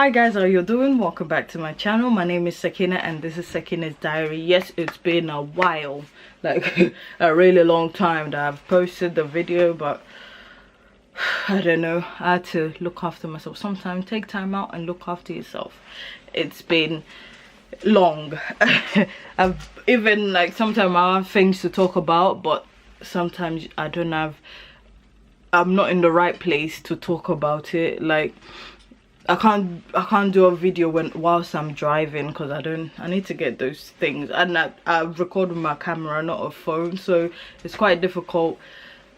Hi guys, how you doing? Welcome back to my channel. My name is Sakina and this is Sakina's diary. Yes, it's been a while, like a really long time that I've posted the video, but I don't know, I had to look after myself. Sometimes take time out and look after yourself. It's been long. I've even, like, sometimes I have things to talk about, but sometimes I'm not in the right place to talk about it. Like, I can't do a video whilst I'm driving because I need to get those things, and I record with my camera, not a phone, so it's quite difficult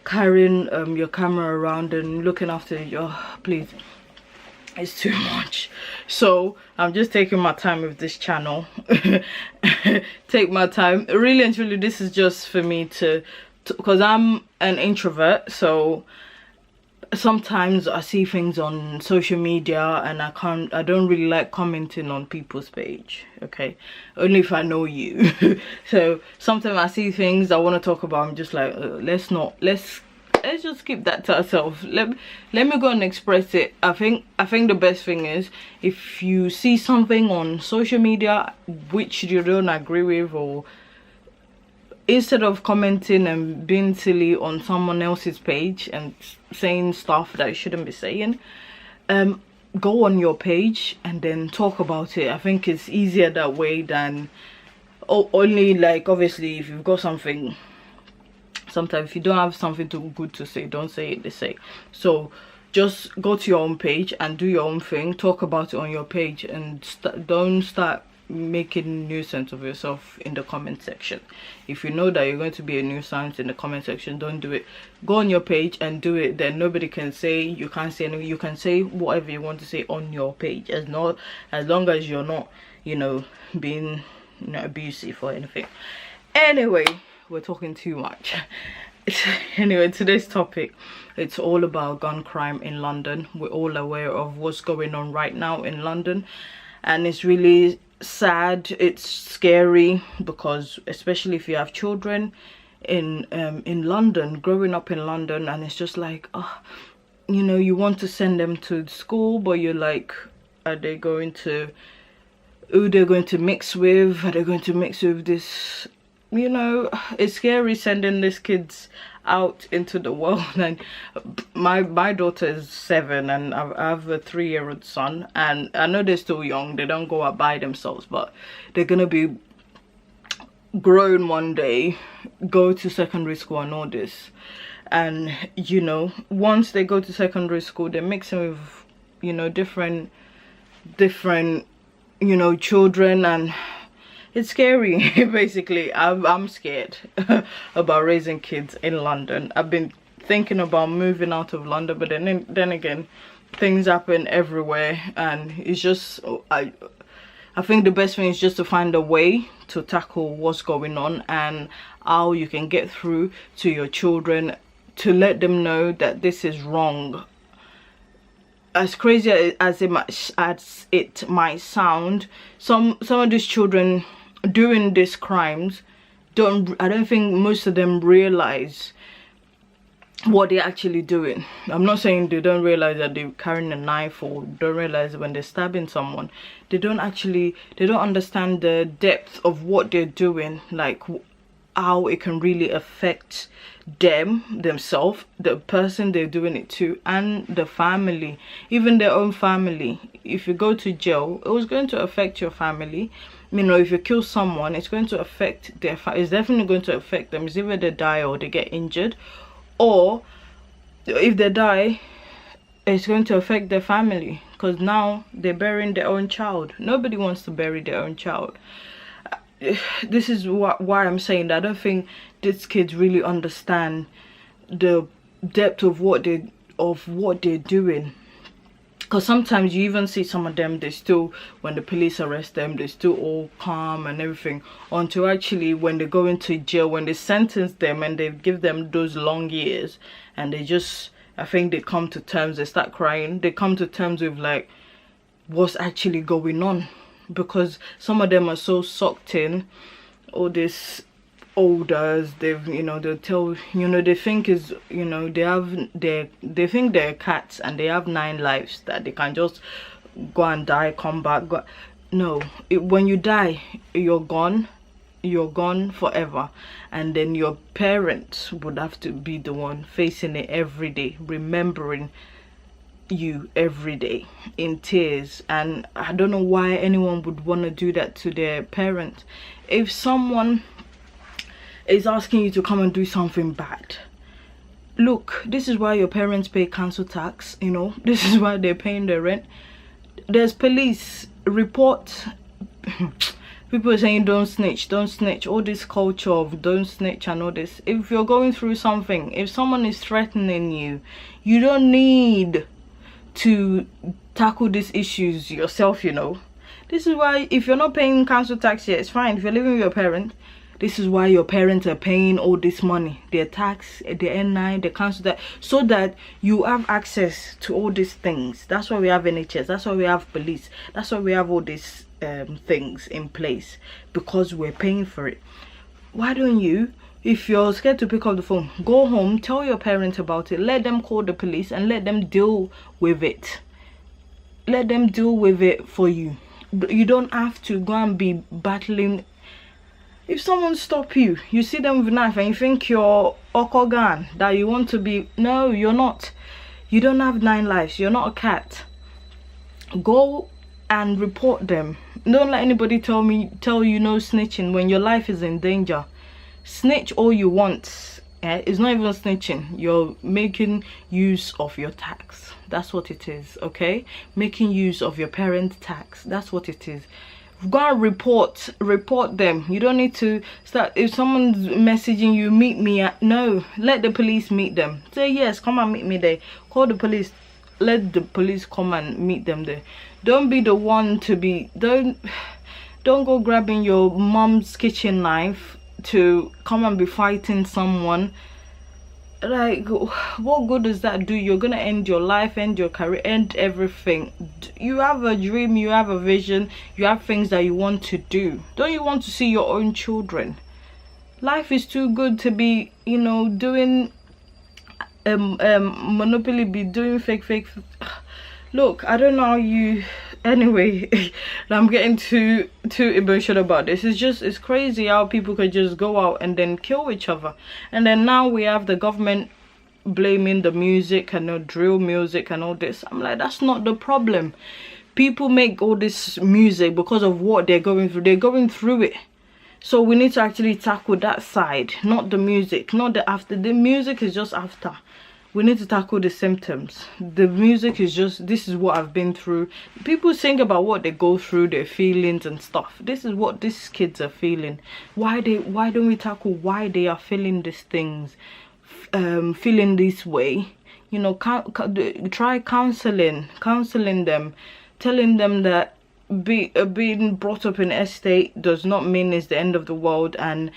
carrying your camera around and looking after your please, it's too much. So I'm just taking my time with this channel. Take my time, really and truly. This is just for me to because I'm an introvert, so sometimes I see things on social media and I don't really like commenting on people's page, okay, only if I know you. So sometimes I see things I want to talk about, I'm just like, let's just keep that to ourselves. Let me go and express it. I think the best thing is, if you see something on social media which you don't agree with, or instead of commenting and being silly on someone else's page and saying stuff that you shouldn't be saying, go on your page and then talk about it. I think it's easier that way than only, like, obviously if you've got something, sometimes if you don't have something too good to say, don't say it, they say. So just go to your own page and do your own thing, talk about it on your page, and don't start making nuisance of yourself in the comment section. If you know that you're going to be a nuisance in the comment section, don't do it. Go on your page and do it. Then nobody can say you can't say anything. You can say whatever you want to say on your page, as long as you're not, you know, being, you know, abusive or anything. Anyway, we're talking too much. Anyway, today's topic, it's all about gun crime in London. We're all aware of what's going on right now in London, and it's really sad. It's scary, because especially if you have children in London, growing up in London, and it's just like, oh, you know, you want to send them to school, but you're like, are they going to, who they're going to mix with? Are they going to mix with this? You know, it's scary sending these kids out into the world. And my daughter is 7 and I have a 3-year-old son, and I know they're still young, they don't go out by themselves, but they're gonna be grown one day, go to secondary school and all this. And you know, once they go to secondary school, they're mixing with, you know, different you know, children, and it's scary. Basically, I'm scared about raising kids in London. I've been thinking about moving out of London, but then again, things happen everywhere, and it's just, I think the best thing is just to find a way to tackle what's going on and how you can get through to your children to let them know that this is wrong. As crazy as it might sound, some of these children doing these crimes I don't think most of them realize what they're actually doing. I'm not saying they don't realize that they're carrying a knife, or don't realize when they're stabbing someone. They don't understand the depth of what they're doing, like how it can really affect themselves, the person they're doing it to, and the family, even their own family. If you go to jail, it was going to affect your family. You know, if you kill someone, it's going to affect their it's definitely going to affect them. It's either they die or they get injured, or if they die, it's going to affect their family, because now they're burying their own child. Nobody wants to bury their own child. This is why I'm saying that I don't think these kids really understand the depth of what they're doing. Because sometimes you even see some of them, they still, when the police arrest them, they're still all calm and everything, until actually when they go into jail, when they sentence them and they give them those long years, and they just, I think they come to terms, they start crying, they come to terms with, like, what's actually going on. Because some of them are so sucked in all this elders, they've, you know, they'll tell, you know, they think is, you know, they think they're cats and they have 9 lives, that they can just go and die, come back, go. No, when you die, you're gone forever, and then your parents would have to be the one facing it every day, remembering you every day in tears. And I don't know why anyone would want to do that to their parents. If someone is asking you to come and do something bad, look, this is why your parents pay council tax, you know, this is why they're paying their rent. There's police report. People are saying don't snitch, all this culture of don't snitch and all this. If you're going through something, if someone is threatening you, you don't need to tackle these issues yourself, you know. This is why, if you're not paying council tax yet, it's fine. If you're living with your parents, this is why your parents are paying all this money, their tax, their N9, the council tax, so that you have access to all these things. That's why we have NHS, that's why we have police, that's why we have all these things in place, because we're paying for it. Why don't you, if you're scared to pick up the phone, go home, tell your parents about it, let them call the police and let them deal with it. Let them deal with it for you. You don't have to go and be battling. If someone stop you, you see them with a knife and you think you're Okogan, that you want to be, no, you're not. You don't have 9 lives, you're not a cat. Go and report them. Don't let anybody tell you no snitching when your life is in danger. Snitch all you want. It's not even snitching. You're making use of your tax. That's what it is, okay? Making use of your parents' tax. That's what it is. Go and report them. You don't need to start. If someone's messaging you, meet me at, no, let the police meet them. Say yes, come and meet me there. Call the police, let the police come and meet them there. Don't be the one to be, don't go grabbing your mom's kitchen knife to come and be fighting someone. Like, what good does that do? You're gonna end your life, end your career, end everything. You have a dream, you have a vision, you have things that you want to do. Don't you want to see your own children? Life is too good to be, you know, doing Monopoly, be doing fake. Look, I don't know how you, anyway. I'm getting too emotional about this. It's crazy how people could just go out and then kill each other. And then now we have the government blaming the music and the drill music and all this. I'm like, that's not the problem. People make all this music because of what they're going through. They're going through it. So we need to actually tackle that side, not the music, not the after. The music is just after. We need to tackle the symptoms. The music is just, this is what I've been through. People sing about what they go through, their feelings and stuff. This is what these kids are feeling. Why don't we tackle why they are feeling these things, feeling this way? You know, try counseling them, telling them that being brought up in estate does not mean it's the end of the world, and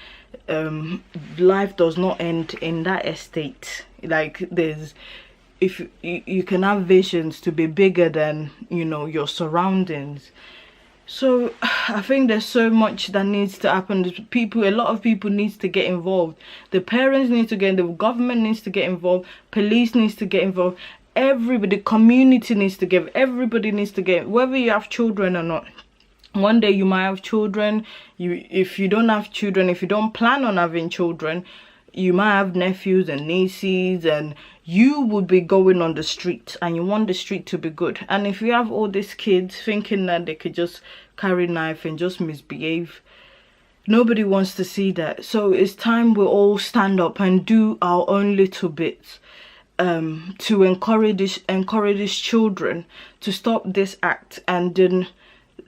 life does not end in that estate. Like, there's, if you can have visions to be bigger than, you know, your surroundings. So I think there's so much that needs to happen. A lot of people needs to get involved. The parents need to get involved, the government needs to get involved, police needs to get involved, everybody, community needs to get, everybody needs to get, whether you have children or not. One day you might have children. If you don't have children, if you don't plan on having children, you might have nephews and nieces, and you would be going on the street, and you want the street to be good. And if you have all these kids thinking that they could just carry knife and just misbehave, nobody wants to see that. So it's time we all stand up and do our own little bits to encourage children to stop this act, and then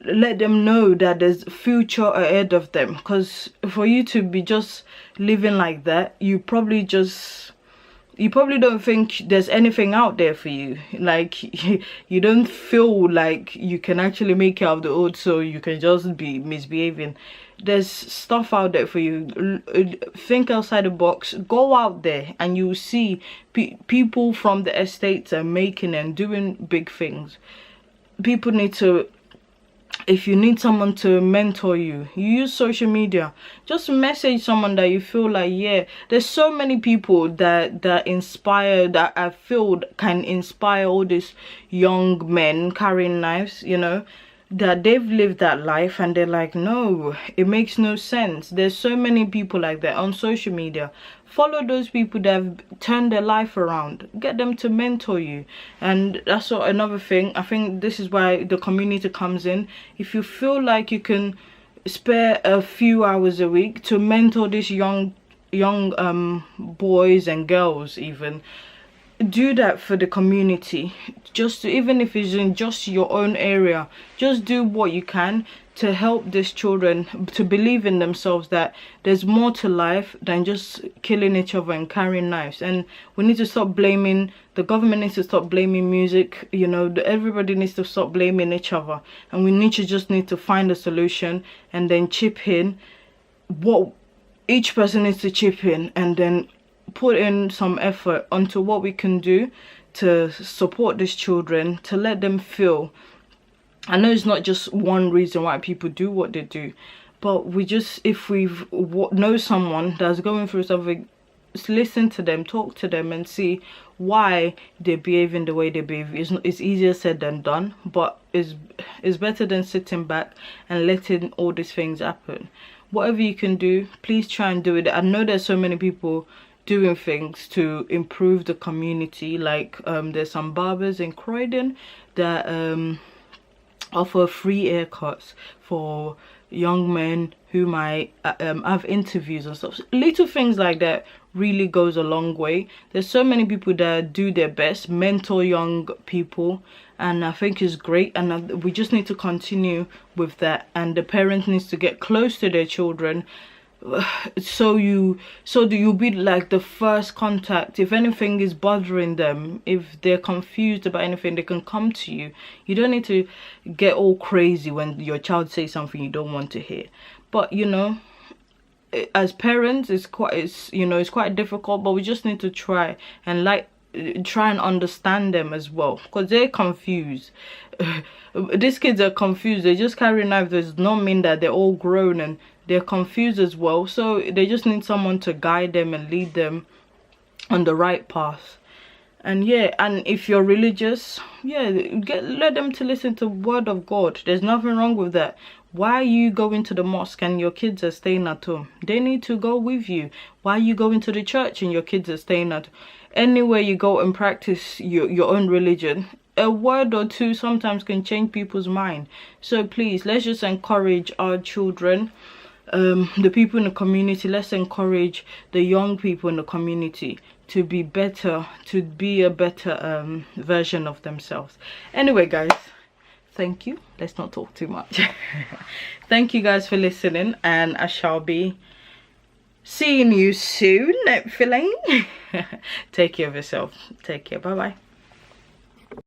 let them know that there's future ahead of them. Because for you to be just living like that, you probably don't think there's anything out there for you. Like, you don't feel like you can actually make it out of the hood, so you can just be misbehaving. There's stuff out there for you. Think outside the box. Go out there and you see people from the estates are making and doing big things. People need to if you need someone to mentor you, you use social media. Just message someone that you feel like, yeah, there's so many people that inspire, that I feel can inspire all these young men carrying knives, you know, that they've lived that life and they're like, no, it makes no sense. There's so many people like that on social media. Follow those people that have turned their life around. Get them to mentor you. And that's what, another thing, I think this is why the community comes in. If you feel like you can spare a few hours a week to mentor these young boys and girls, even, do that for the community. Just to, even if it's in just your own area, just do what you can to help these children to believe in themselves, that there's more to life than just killing each other and carrying knives. And we need to stop blaming, the government needs to stop blaming music, you know, everybody needs to stop blaming each other, and we need to find a solution and then chip in what each person needs to chip in, and then put in some effort onto what we can do to support these children, to let them feel. I know it's not just one reason why people do what they do, but we just, if we know someone that's going through something, listen to them, talk to them, and see why they're behaving the way they behave. It's easier said than done, but it's better than sitting back and letting all these things happen. Whatever you can do, please try and do it. I know there's so many people doing things to improve the community, like there's some barbers in Croydon that offer free haircuts for young men who might have interviews and stuff. Little things like that really goes a long way. There's so many people that do their best, mentor young people, and I think it's great, and we just need to continue with that. And the parents needs to get close to their children, so you'll be like the first contact. If anything is bothering them, if they're confused about anything, they can come to you. You don't need to get all crazy when your child says something you don't want to hear. But you know, as parents, it's quite difficult, but we just need to try and understand them as well, because they're confused. These kids are confused. They just carry knives. Does not mean that they're all grown, and they're confused as well. So they just need someone to guide them and lead them on the right path. And yeah, and if you're religious, yeah, let them to listen to the word of God. There's nothing wrong with that. Why are you going to the mosque and your kids are staying at home? They need to go with you. Why are you going to the church and your kids are staying at home? Anywhere you go and practice your own religion, a word or two sometimes can change people's mind. So please, let's just encourage our children, the people in the community. Let's encourage the young people in the community to be better, to be a better version of themselves. Anyway guys, thank you. Let's not talk too much. Thank you guys for listening, and I shall be seeing you soon, hopefully. Take care of yourself. Take care. Bye bye.